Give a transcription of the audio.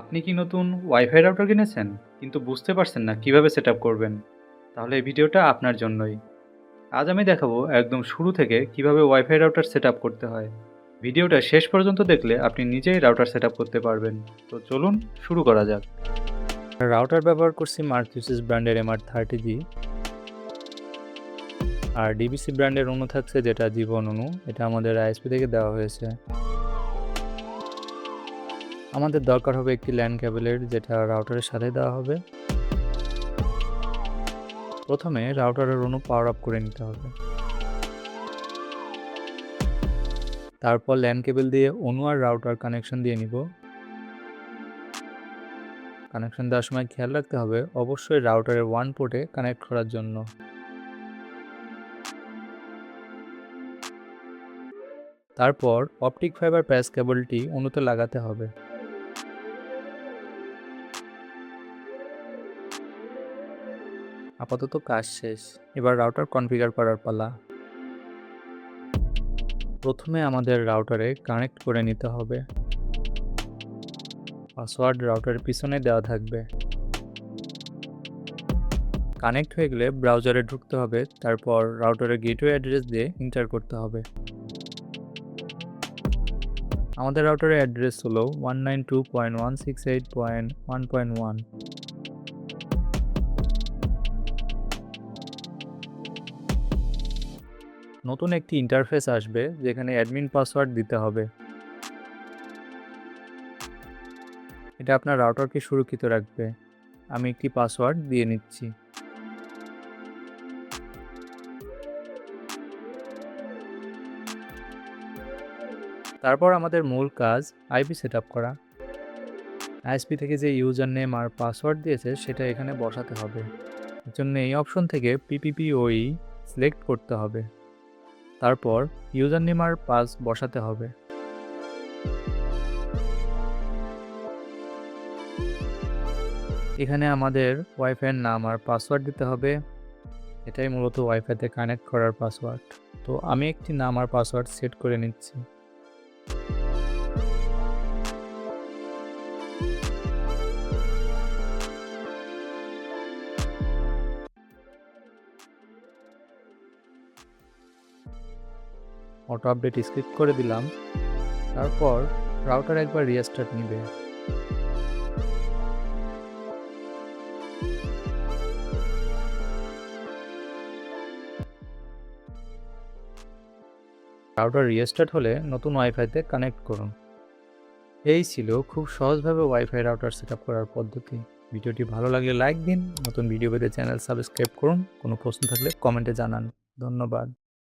আপনি কি নতুন ওয়াইফাই রাউটার কিনেছেন কিন্তু বুঝতে পারছেন না কিভাবে সেটআপ করবেন? তাহলে এই ভিডিওটা আপনার জন্যই। আজ আমি দেখাবো একদম শুরু থেকে কিভাবে ওয়াইফাই রাউটার সেটআপ করতে হয়। ভিডিওটা শেষ পর্যন্ত দেখলে আপনি নিজেই রাউটার সেটআপ করতে পারবেন। তো চলুন শুরু করা যাক। রাউটার ব্যবহার করছি মার্কিউসিস ব্র্যান্ডের MR30G, আর ডিবিসি ব্র্যান্ডের অণু থাকছে যেটা জীবন অণু, এটা আমাদের আইএসপি থেকে দেওয়া হয়েছে। আমাদের দরকার হবে একটি ল্যান কেবলের, যেটা রাউটারের সাথে দেওয়া হবে। প্রথমে রাউটারের অণু পাওয়ার আপ করে নিতে হবে, তারপর ল্যান কেবল দিয়ে অণু আর রাউটার কানেকশন দিয়ে নিব। কানেকশন দেওয়ার সময় খেয়াল রাখতে হবে অবশ্যই রাউটারের ওয়ান পোর্টে কানেক্ট করার জন্য। তারপর অপটিক ফাইবার প্যাচ কেবলটি অণুতে লাগাতে হবে। আপাতত কাজ শেষ, এবার রাউটার কনফিগার করার পালা। প্রথমে আমাদের রাউটারে কানেক্ট করে নিতে হবে। পাসওয়ার্ড রাউটারের পিছনে দেওয়া থাকবে। কানেক্ট হয়ে গেলে ব্রাউজারে ঢুকতে হবে, তারপর রাউটারের গেটওয়ে অ্যাড্রেস দিয়ে এন্টার করতে হবে। আমাদের রাউটারের অ্যাড্রেস হলো 192.168.1.1। নতুন একটি ইন্টারফেস আসবে যেখানে অ্যাডমিন পাসওয়ার্ড দিতে হবে। এটা আপনার রাউটারকে সুরক্ষিত রাখবে। আমি একটি পাসওয়ার্ড দিয়ে নিচ্ছি। তারপর আমাদের মূল কাজ আইপি সেটআপ করা। আইএসপি থেকে যে ইউজার নেম আর পাসওয়ার্ড দিয়েছে সেটা এখানে বসাতে হবে। এর জন্য এই অপশন থেকে PPPoE সিলেক্ট করতে হবে। তারপর ইউজার নেম আর পাস বসাতে হবে। এখানে আমাদের ওয়াইফাইয়ের নাম আর পাসওয়ার্ড দিতে হবে। এটাই মূলত ওয়াইফাইতে কানেক্ট করার পাসওয়ার্ড। তো আমি একটি নাম আর পাসওয়ার্ড সেট করে নিচ্ছি। অটো আপডেট স্কিপ করে দিলাম। তারপর রাউটার একবার রিস্টার্ট নিবে। রাউটার রিস্টার্ট হলে নতুন ওয়াইফাইতে কানেক্ট করুন। এই ছিল খুব সহজভাবে ওয়াইফাই রাউটার সেটআপ করার পদ্ধতি। ভিডিওটি ভালো লাগলে লাইক দিন, নতুন ভিডিও পেতে চ্যানেল সাবস্ক্রাইব করুন। কোনো প্রশ্ন থাকলে কমেন্টে জানান। ধন্যবাদ।